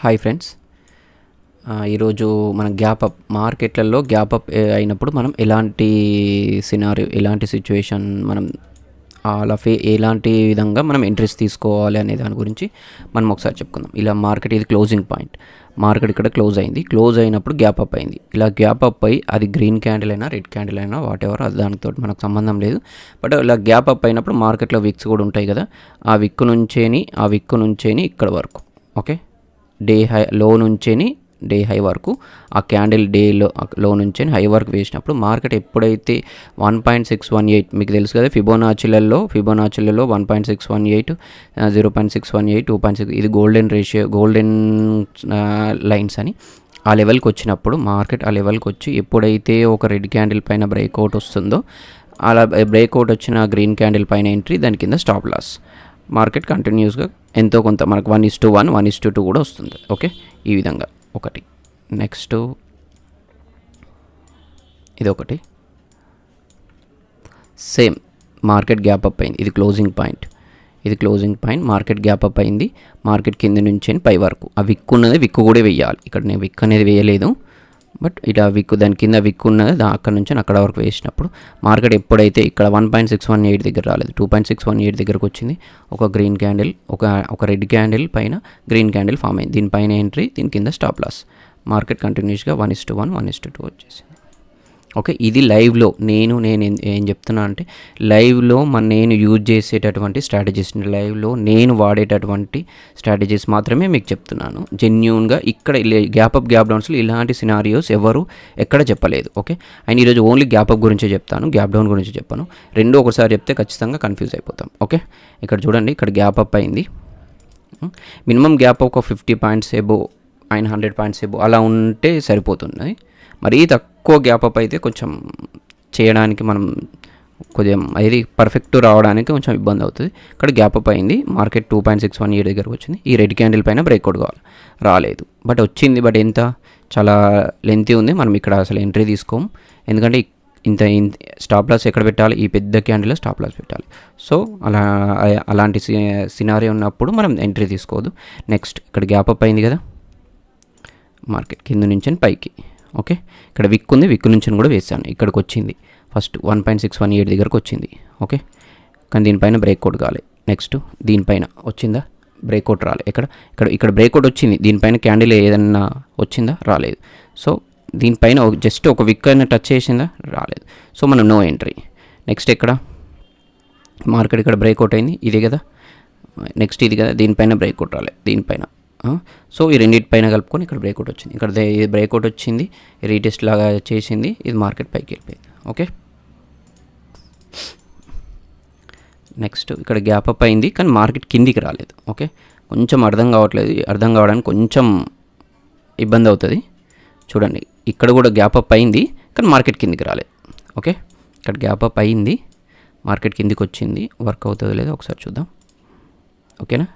Hi friends, ఈరోజు మన gap up మార్కెట్లలో గ్యాప్ అప్ అయినప్పుడు మనం ఎలాంటి సినారియో, ఎలాంటి సిచ్యువేషన్, మనం ఎలాంటి విధంగా మనం ఎంట్రీస్ తీసుకోవాలి అనే దాని గురించి మనం ఒకసారి చెప్పుకుందాం. ఇలా మార్కెట్ ఇది క్లోజింగ్ పాయింట్, మార్కెట్ ఇక్కడ క్లోజ్ అయింది. క్లోజ్ అయినప్పుడు గ్యాప్ అప్ అయింది. ఇలా గ్యాప్ అప్ అయ్యి అది గ్రీన్ క్యాండిల్ అయినా రెడ్ క్యాండిల్ అయినా వాట్ ఎవర్, అది దానితో మనకు సంబంధం లేదు. బట్ ఇలా గ్యాప్ అప్ అయినప్పుడు మార్కెట్లో విక్స్ కూడా ఉంటాయి కదా, ఆ విక్ నుంచేని ఇక్కడ వరకు, ఓకే, డే హై లో నుంచేని డే హై వరకు, ఆ క్యాండిల్ లో నుంచి హై వరకు వేసినప్పుడు మార్కెట్ ఎప్పుడైతే 1.618, మీకు తెలుసు కదా ఫిబోనాచిలలో 1.618, 0.618, 2.6, ఇది గోల్డెన్ రేషియో, గోల్డెన్ లైన్స్ అని. ఆ లెవెల్కి వచ్చినప్పుడు మార్కెట్ ఆ లెవెల్కి వచ్చి ఎప్పుడైతే ఒక రెడ్ క్యాండిల్ పైన బ్రేక్అవుట్ వస్తుందో, అలా బ్రేక్అవుట్ వచ్చిన గ్రీన్ క్యాండిల్ పైన ఎంట్రీ, దాని కింద స్టాప్ లాస్. మార్కెట్ కంటిన్యూస్గా ఎంతో కొంత మనకు 1:1, 1:2 కూడా వస్తుంది. ఓకే, ఈ విధంగా ఒకటి. నెక్స్ట్ ఇది ఒకటి, సేమ్ మార్కెట్ గ్యాప్ అప్ అయింది. ఇది closing point, market gap up అయింది. మార్కెట్ కింద నుంచి పై వరకు ఆ విక్ ఉన్నది, విక్ కూడా వేయాలి. ఇక్కడ నేను విక్ అనేది వేయలేదు, బట్ ఇలా విక్, దాని కింద విక్ ఉన్నది, అక్కడ నుంచి అక్కడ వరకు వేసినప్పుడు మార్కెట్ ఎప్పుడైతే ఇక్కడ 1.618 దగ్గర రాలేదు, 2.618 దగ్గరకు వచ్చింది, ఒక గ్రీన్ క్యాండిల్, ఒక రెడ్ క్యాండిల్ పైన గ్రీన్ క్యాండిల్ ఫామ్ అయింది. దీనిపైన ఎంట్రీ, దీని కింద స్టాప్ లాస్. మార్కెట్ కంటిన్యూస్గా 1:1, 1:2 వచ్చేసింది. ఓకే, ఇది లైవ్లో నేను ఏం చెప్తున్నా అంటే, లైవ్లో నేను యూజ్ చేసేటటువంటి స్ట్రాటజీస్, లైవ్లో నేను వాడేటటువంటి స్ట్రాటజీస్ మాత్రమే మీకు చెప్తున్నాను. జెన్యూన్గా ఇక్కడ గ్యాప్ అప్, గ్యాప్ డౌన్స్లో ఇలాంటి సినారియోస్ ఎవరు ఎక్కడ చెప్పలేదు. ఓకే, అండ్ ఈరోజు ఓన్లీ గ్యాప్ అప్ గురించే చెప్తాను, గ్యాప్ డౌన్ గురించి చెప్పాను. రెండు ఒకసారి చెప్తే ఖచ్చితంగా కన్ఫ్యూజ్ అయిపోతాం. ఓకే, ఇక్కడ చూడండి, ఇక్కడ గ్యాప్ అప్ అయింది. మినిమం గ్యాప్ ఒక 50 points above and 100 points above అలా ఉంటే సరిపోతుంది. మరీ తక్కువ గ్యాప్ అప్ అయితే కొంచెం చేయడానికి మనం కొద్దిగా అది పర్ఫెక్ట్ రావడానికి కొంచెం ఇబ్బంది అవుతుంది. ఇక్కడ గ్యాప్ అప్ అయింది, మార్కెట్ 2.618 దగ్గరకు వచ్చింది. ఈ రెడ్ క్యాండిల్ పైన బ్రేక్అవుట్ కావాలి, రాలేదు, బట్ వచ్చింది. బట్ ఎంత, చాలా లెంతీ ఉంది. మనం ఇక్కడ అసలు ఎంట్రీ తీసుకోము, ఎందుకంటే ఇంత స్టాప్ లాస్ ఎక్కడ పెట్టాలి, ఈ పెద్ద క్యాండిల్లో స్టాప్ లాస్ పెట్టాలి. సో అలాంటి సినారియో ఉన్నప్పుడు మనం ఎంట్రీ తీసుకోవద్దు. నెక్స్ట్ ఇక్కడ గ్యాప్ అప్ అయింది కదా, మార్కెట్ కింద నుంచి పైకి. ఓకే, ఇక్కడ విక్ ఉంది, విక్ నుంచి కూడా వేసాను. ఇక్కడికి వచ్చింది, ఫస్ట్ 1.618 దగ్గరకు వచ్చింది. ఓకే, కానీ దీనిపైన బ్రేక్అవుట్ కావాలి. నెక్స్ట్ దీనిపైన వచ్చిందా, బ్రేక్అవుట్ రాలేదు. ఇక్కడ బ్రేక్అవుట్ వచ్చింది, దీనిపైన క్యాండిల్ ఏదన్నా వచ్చిందా, రాలేదు. సో దీనిపైన జస్ట్ ఒక విక్ అయినా టచ్ చేసిందా, రాలేదు. సో మనం నో ఎంట్రీ. నెక్స్ట్ ఇక్కడ మార్కెట్ ఇక్కడ బ్రేక్అవుట్ అయింది, ఇదే కదా, నెక్స్ట్ ఇది కదా, దీనిపైన బ్రేక్అవుట్ రాలేదు, దీనిపైన. సో ఈ రెండింటిపైన కలుపుకొని ఇక్కడ బ్రేక్అవుట్ వచ్చింది. ఇక్కడ ఇది బ్రేక్అవుట్ వచ్చింది, రీటెస్ట్ లాగా చేసింది, ఇది మార్కెట్ పైకి వెళ్ళిపోయింది. ఓకే, నెక్స్ట్ ఇక్కడ గ్యాప్ అప్ అయింది, కానీ మార్కెట్ కిందికి రాలేదు. ఓకే, కొంచెం అర్థం కావడానికి కొంచెం ఇబ్బంది అవుతుంది. చూడండి, ఇక్కడ కూడా గ్యాప్ అప్ అయింది, కానీ మార్కెట్ కిందికి రాలేదు. ఓకే, ఇక్కడ గ్యాప్ అప్ అయింది, మార్కెట్ కిందికి వచ్చింది, వర్క్ అవుతుందో లేదో ఒకసారి చూద్దాం. ఓకేనా,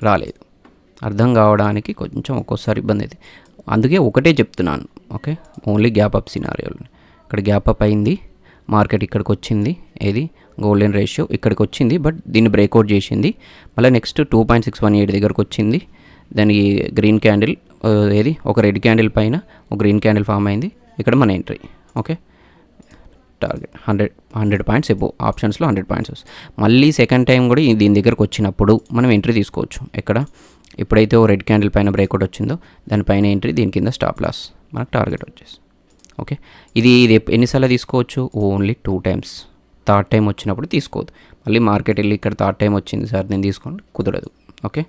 రాలేదు. అర్థం కావడానికి కొంచెం ఒక్కోసారి ఇబ్బంది అవుతుంది, అందుకే ఒకటే చెప్తున్నాను. ఓకే, ఓన్లీ గ్యాప్ అప్ సినారియోలు. ఇక్కడ గ్యాప్ అప్ అయింది, మార్కెట్ ఇక్కడికి వచ్చింది, ఏది గోల్డెన్ రేషియో ఇక్కడికి వచ్చింది, బట్ దీన్ని బ్రేక్అవుట్ చేసింది. మళ్ళీ నెక్స్ట్ 2.618 దగ్గరకు వచ్చింది, దానికి గ్రీన్ క్యాండిల్, ఏది ఒక రెడ్ క్యాండిల్ పైన ఒక గ్రీన్ క్యాండిల్ ఫామ్ అయింది. ఇక్కడ మన entry. Okay, target 100 points above, ఆప్షన్స్లో 100 పాయింట్స్ వస్తుంది. మళ్ళీ సెకండ్ టైం కూడా దీని దగ్గరకు వచ్చినప్పుడు మనం ఎంట్రీ తీసుకోవచ్చు. ఎక్కడ, ఎప్పుడైతే ఓ రెడ్ క్యాండిల్ పైన బ్రేక్అవుట్ వచ్చిందో దానిపైన ఎంట్రీ, దీని కింద స్టాప్ లాస్, మనకు టార్గెట్ వచ్చేసి. ఓకే, ఇది ఎన్నిసార్లు తీసుకోవచ్చు, ఓన్లీ 2 టైమ్స్. థర్డ్ టైం వచ్చినప్పుడు తీసుకోవద్దు. మళ్ళీ మార్కెట్ వెళ్ళి ఇక్కడ థర్డ్ టైం వచ్చింది సార్ నేను తీసుకోండి, కుదరదు. ఓకే,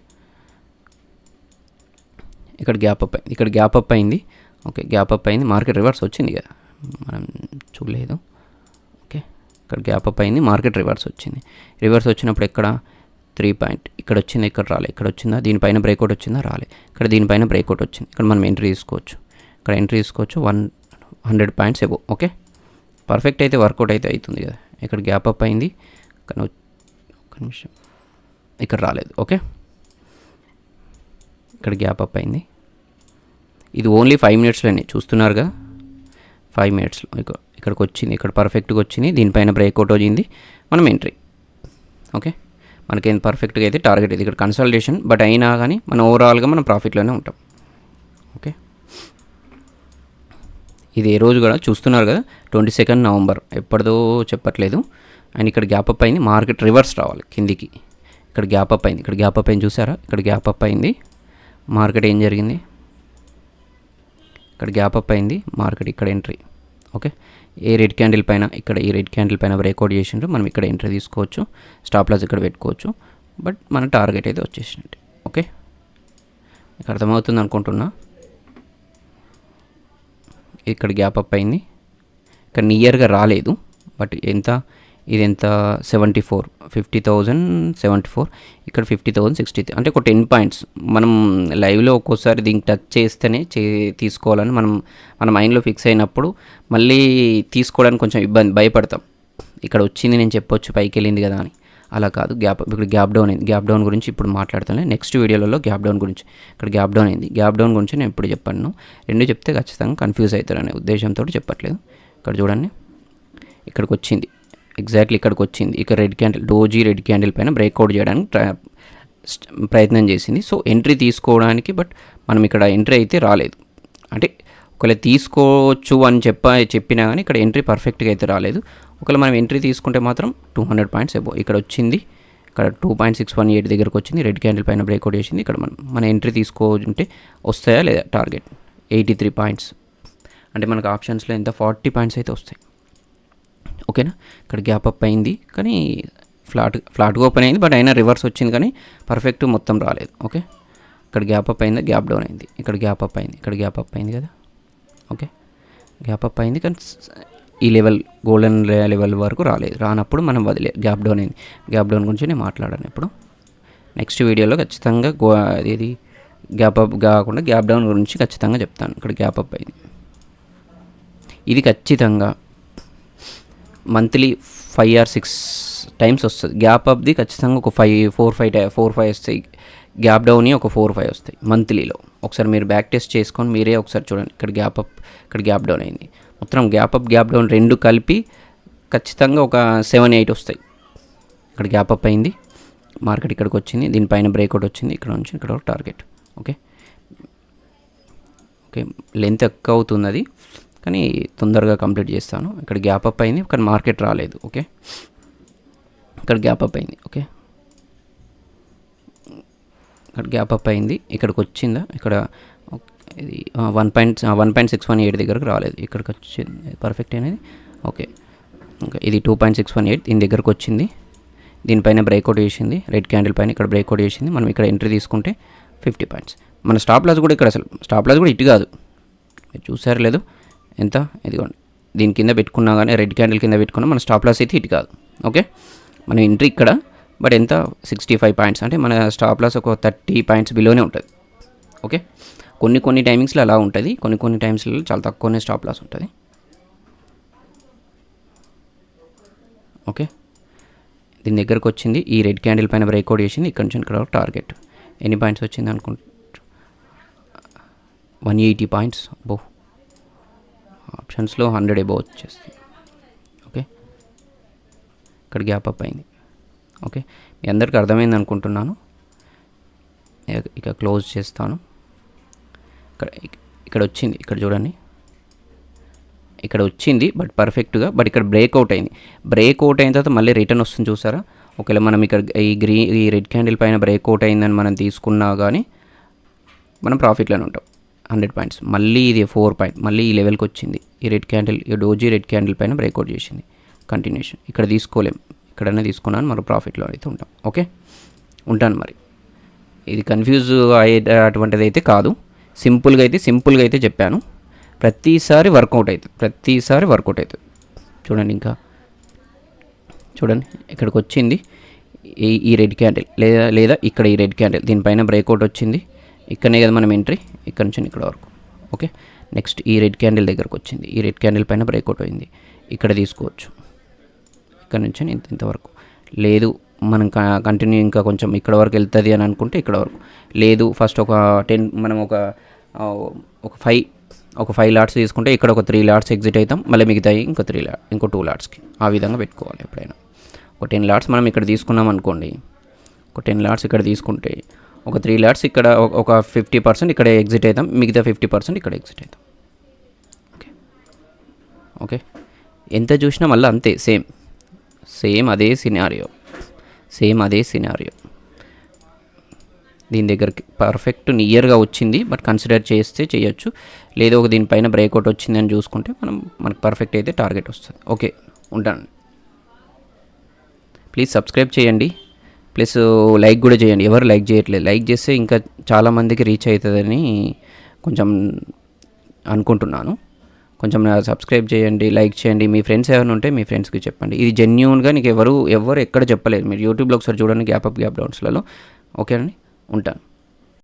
ఇక్కడ గ్యాప్ అప్ అయింది. ఓకే, గ్యాప్ అప్ అయింది, మార్కెట్ రివర్స్ వచ్చింది కదా, మనం చూడలేదు. ఓకే, ఇక్కడ గ్యాప్ అప్ అయింది, మార్కెట్ రివర్స్ వచ్చింది. రివర్స్ వచ్చినప్పుడు ఎక్కడ 3 పాయింట్ ఇక్కడ వచ్చింది, ఇక్కడ రాలే, ఇక్కడ వచ్చిందా, దీనిపైన బ్రేక్అవుట్ వచ్చిందా, రాలే, ఇక్కడ దీనిపైన బ్రేక్అవుట్ వచ్చింది. ఇక్కడ మనం ఎంట్రీ తీసుకోవచ్చు, ఇక్కడ ఎంట్రీ తీసుకోవచ్చు 100 పాయింట్స్ ఎబో. ఓకే, పర్ఫెక్ట్ అయితే వర్కౌట్ అయితే అవుతుంది కదా. ఇక్కడ గ్యాప్ అప్ అయింది, కానీ ఒక నిమిషం, ఇక్కడ రాలేదు. ఓకే, ఇక్కడ గ్యాప్ అప్ అయింది, ఇది ఓన్లీ 5 మినిట్స్లోనే చూస్తున్నారుగా, 5 మినిట్స్లో ఇక్కడికి వచ్చింది, ఇక్కడ పర్ఫెక్ట్గా వచ్చింది, దీనిపైన బ్రేక్అవుట్ వచ్చింది, మనం ఎంట్రీ. ఓకే, మనకేం పర్ఫెక్ట్గా అయితే టార్గెట్ ఇది ఇక్కడ కన్సల్టేషన్, బట్ అయినా కానీ మనం ఓవరాల్గా మనం ప్రాఫిట్లోనే ఉంటాం. ఓకే, ఇది ఏ రోజు కూడా చూస్తున్నారు కదా, 22 నవంబర్, ఎప్పటిదో చెప్పట్లేదు. అండ్ ఇక్కడ గ్యాప్ అప్ అయింది, మార్కెట్ రివర్స్ రావాలి కిందికి. ఇక్కడ గ్యాప్ అప్ అయింది, ఇక్కడ గ్యాప్ అప్ అయింది చూసారా, ఇక్కడ గ్యాప్ అప్ అయింది. మార్కెట్ ఏం జరిగింది, ఇక్కడ గ్యాప్ అప్ అయింది, మార్కెట్ ఇక్కడ ఎంట్రీ. ఓకే, ఏ రెడ్ క్యాండిల్ పైన, ఇక్కడ ఈ రెడ్ క్యాండిల్ పైన బ్రేక్అవుట్ చేసిండ్రు, మనం ఇక్కడ ఎంట్రీ తీసుకోవచ్చు, స్టాప్ లాస్ ఇక్కడ పెట్టుకోవచ్చు. బట్ మన టార్గెట్ అయితే వచ్చేసినట్టు. ఓకే, మీకు అర్థమవుతుంది అనుకుంటున్నా. ఇక్కడ గ్యాప్ అప్ అయింది, ఇక్కడ నియర్గా రాలేదు, బట్ ఎంత, ఇది ఎంత 74, 50,074, ఇక్కడ 50,060, అంటే ఒక 10 పాయింట్స్. మనం లైవ్లో ఒక్కోసారి దీనికి టచ్ చేస్తేనే తీసుకోవాలని మన మైండ్లో ఫిక్స్ అయినప్పుడు మళ్ళీ తీసుకోవడానికి కొంచెం భయపడతాం. ఇక్కడ వచ్చింది నేను చెప్పొచ్చు పైకి వెళ్ళింది కదా అని, అలా కాదు. ఇక్కడ గ్యాప్ డౌన్ అయింది, గ్యాప్ డౌన్ గురించి ఇప్పుడు మాట్లాడతాను నెక్స్ట్ వీడియోలలో. గ్యాప్ డౌన్ గురించి, ఇక్కడ గ్యాప్ డౌన్ అయింది, గ్యాప్ డౌన్ గురించి నేను ఇప్పుడు చెప్పాను. రెండు చెప్తే ఖచ్చితంగా కన్ఫ్యూజ్ అవుతారనే ఉద్దేశంతో చెప్పట్లేదు. ఇక్కడ చూడండి, ఇక్కడికి వచ్చింది, ఎగ్జాక్ట్లీ ఇక్కడికి వచ్చింది. ఇక్కడ red candle, doji red candle పైన బ్రేక్అవుట్ చేయడానికి ప్రయత్నం చేసింది. సో ఎంట్రీ తీసుకోవడానికి, బట్ మనం ఇక్కడ ఎంట్రీ అయితే రాలేదు. అంటే ఒకవేళ తీసుకోవచ్చు అని చెప్పినా కానీ ఇక్కడ ఎంట్రీ పర్ఫెక్ట్గా అయితే రాలేదు. ఒకవేళ మనం ఎంట్రీ తీసుకుంటే మాత్రం 200 పాయింట్స్ అబోవ్ ఇక్కడ వచ్చింది. ఇక్కడ 2.618 దగ్గరకు వచ్చింది, రెడ్ క్యాండిల్ పైన బ్రేక్అవుట్ చేసింది. ఇక్కడ మన ఎంట్రీ తీసుకోకుంటే వస్తాయా లేదా, టార్గెట్ 83 పాయింట్స్, అంటే మనకు ఆప్షన్స్లో ఎంత 40 పాయింట్స్ అయితే వస్తాయి. ఓకేనా, ఇక్కడ గ్యాప్ అప్ అయింది కానీ ఫ్లాట్గా ఓపెన్ అయింది, బట్ అయినా రివర్స్ వచ్చింది కానీ పర్ఫెక్ట్ మొత్తం రాలేదు. ఓకే, ఇక్కడ గ్యాప్ అప్ అయింది, గ్యాప్ డౌన్ అయింది, ఇక్కడ గ్యాప్ అప్ అయింది, ఇక్కడ గ్యాప్ అప్ అయింది కదా. ఓకే, గ్యాప్ అప్ అయింది కానీ ఈ లెవెల్, గోల్డెన్ లెవెల్ వరకు రాలేదు. రానప్పుడు మనం గ్యాప్ డౌన్ అయింది. గ్యాప్ డౌన్ గురించి నేను మాట్లాడాను ఇప్పుడు. నెక్స్ట్ వీడియోలో ఖచ్చితంగా ఇది గ్యాప్ అప్ కాకుండా గ్యాప్ డౌన్ గురించి ఖచ్చితంగా చెప్తాను. ఇక్కడ గ్యాప్ అప్ అయింది, ఇది ఖచ్చితంగా మంత్లీ 5 or 6 టైమ్స్ వస్తుంది. గ్యాప్ అప్ది ఖచ్చితంగా ఒక 4-5 వస్తాయి, గ్యాప్ డౌన్ ఒక 4-5 వస్తాయి మంత్లీలో. ఒకసారి మీరు బ్యాక్ టెస్ట్ చేసుకొని మీరే ఒకసారి చూడండి. ఇక్కడ గ్యాప్ అప్, ఇక్కడ గ్యాప్ డౌన్ అయింది, మొత్తం గ్యాప్ అప్ గ్యాప్ డౌన్ రెండు కలిపి ఖచ్చితంగా ఒక 7-8 వస్తాయి. ఇక్కడ గ్యాప్ అప్ అయింది, మార్కెట్ ఇక్కడికి వచ్చింది, దీనిపైన బ్రేక్అవుట్ వచ్చింది, ఇక్కడ నుంచి ఇక్కడ టార్గెట్. ఓకే, ఓకే, లెంత్ ఎక్కువ అవుతుంది అది, కానీ తొందరగా కంప్లీట్ చేస్తాను. ఇక్కడ గ్యాప్ అప్ అయింది కానీ మార్కెట్ రాలేదు. ఓకే, ఇక్కడ గ్యాప్ అప్ అయింది. ఓకే, ఇక్కడ గ్యాప్ అప్ అయింది, ఇక్కడికి వచ్చిందా, ఇక్కడ ఇది 1.618 దగ్గరకు రాలేదు, ఇక్కడికి వచ్చింది పర్ఫెక్ట్ అనేది. ఓకే, ఇంకా ఇది 2.618 దీని దగ్గరకు వచ్చింది, దీనిపైన బ్రేక్అవుట్ చేసింది, రెడ్ క్యాండిల్ పైన ఇక్కడ బ్రేక్అవుట్ చేసింది. మనం ఇక్కడ ఎంట్రీ తీసుకుంటే 50 పాయింట్స్. మన స్టాప్ లాస్ కూడా ఇక్కడ, అసలు స్టాప్ లాస్ కూడా ఇటు కాదు, మీరు చూసారు లేదు ఎంత, ఇదిగోండి దీని కింద పెట్టుకున్నా కానీ, రెడ్ క్యాండిల్ కింద పెట్టుకున్నా మన స్టాప్ లాస్ అయితే ఇటు కాదు. ఓకే, మన ఎంట్రీ ఇక్కడ, బట్ ఎంత 65 పాయింట్స్, అంటే మన స్టాప్ లాస్ ఒక 30 పాయింట్స్ బిలోనే ఉంటుంది. ఓకే, కొన్ని టైమింగ్స్లో అలా ఉంటుంది, కొన్ని టైమ్స్లో చాలా తక్కువనే స్టాప్ లాస్ ఉంటుంది. ఓకే, దీని దగ్గరకు వచ్చింది, ఈ రెడ్ క్యాండిల్ పైన బ్రేక్అవుట్ చేసింది, ఇక్కడ నుంచి ఇక్కడ టార్గెట్ ఎన్ని పాయింట్స్ వచ్చింది అనుకుంటా, 180 పాయింట్స్ అబో, ఆప్షన్స్లో 100 అబోవ్ వచ్చేస్తుంది. ఓకే, ఇక్కడ గ్యాప్ అప్ అయింది. ఓకే, మీ అందరికీ అర్థమైంది అనుకుంటున్నాను. ఇక క్లోజ్ చేస్తాను. ఇక్కడ వచ్చింది, ఇక్కడ చూడండి, ఇక్కడ వచ్చింది బట్ పర్ఫెక్ట్గా, బట్ ఇక్కడ బ్రేక్అవుట్ అయింది. బ్రేక్అవుట్ అయిన తర్వాత మళ్ళీ రిటర్న్ వస్తుంది చూసారా. ఒకవేళ మనం ఇక్కడ ఈ రెడ్ క్యాండిల్ పైన బ్రేక్అవుట్ అయిందని మనం తీసుకున్నా కానీ మనం ప్రాఫిట్లోనే ఉంటాం. 100 పాయింట్స్, మళ్ళీ ఇది 4 పాయింట్, మళ్ళీ ఈ లెవెల్కి వచ్చింది, ఈ రెడ్ క్యాండిల్, ఈ డోజీ రెడ్ క్యాండిల్ పైన బ్రేక్అవుట్ చేసింది, కంటిన్యూషన్. ఇక్కడ తీసుకోలేం, ఇక్కడనే తీసుకున్నాను, మనం ప్రాఫిట్లో అయితే ఉంటాం. ఓకే, ఉంటాను. మరి ఇది కన్ఫ్యూజ్ అయ్యేటువంటిది అయితే కాదు, సింపుల్గా అయితే చెప్పాను. ప్రతిసారి వర్కౌట్ అవుతుంది, చూడండి. ఇంకా చూడండి, ఇక్కడికి వచ్చింది ఈ రెడ్ క్యాండిల్, లేదా ఇక్కడ ఈ రెడ్ క్యాండిల్, దీనిపైన బ్రేక్అవుట్ వచ్చింది, ఇక్కడనే కదా మనం ఎంట్రీ, ఇక్కడ నుంచి ఇక్కడ వరకు. ఓకే, నెక్స్ట్ ఈ రెడ్ క్యాండిల్ దగ్గరకు వచ్చింది, ఈ రెడ్ క్యాండిల్ పైన బ్రేక్అవుట్ అయింది, ఇక్కడ తీసుకోవచ్చు, ఇక్కడ నుంచి ఇంతవరకు. లేదు మనం కంటిన్యూ ఇంకా కొంచెం ఇక్కడ వరకు వెళ్తుంది అని అనుకుంటే ఇక్కడ వరకు, లేదు ఫస్ట్ ఒక 10 మనం ఒక 5 లాట్స్ తీసుకుంటే ఇక్కడ ఒక 3 లాట్స్ ఎగ్జిట్ అవుతాం, మళ్ళీ మిగతాయి ఇంకో 2 లాట్స్కి, ఆ విధంగా పెట్టుకోవాలి. ఎప్పుడైనా ఒక 10 లాట్స్ మనం ఇక్కడ తీసుకున్నాం అనుకోండి, ఒక 10 లాట్స్ ఇక్కడ తీసుకుంటే ఒక 3 లాట్స్ ఇక్కడ ఒక 50% ఇక్కడ ఎగ్జిట్ అవుతాం, మిగతా 50% ఇక్కడ ఎగ్జిట్ అవుతాం. ఓకే ఓకే, ఎంత చూసినా మళ్ళీ అంతే, సేమ్ అదే సినారియో. దీని దగ్గరికి పర్ఫెక్ట్ నియర్గా వచ్చింది, బట్ కన్సిడర్ చేస్తే చేయొచ్చు, లేదో ఒక దీనిపైన బ్రేక్అవుట్ వచ్చింది అని చూసుకుంటే మనకు పర్ఫెక్ట్ అయితే టార్గెట్ వస్తుంది. ఓకే, ఉంటాను. ప్లీజ్ సబ్స్క్రైబ్ చేయండి, ప్లస్ లైక్ కూడా చేయండి. ఎవరు లైక్ చేయట్లేదు, లైక్ చేస్తే ఇంకా చాలామందికి రీచ్ అవుతుందని కొంచెం అనుకుంటున్నాను. కొంచెం సబ్స్క్రైబ్ చేయండి, లైక్ చేయండి. మీ ఫ్రెండ్స్ ఎవరైనా ఉంటే మీ ఫ్రెండ్స్కి చెప్పండి. ఇది జెన్యూన్గా నీకు ఎవరు ఎక్కడ చెప్పలేదు. మీరు యూట్యూబ్లో ఒకసారి చూడండి, గ్యాప్ అప్ గ్యాప్ డౌన్స్లలో. ఓకే అండి, ఉంటాను.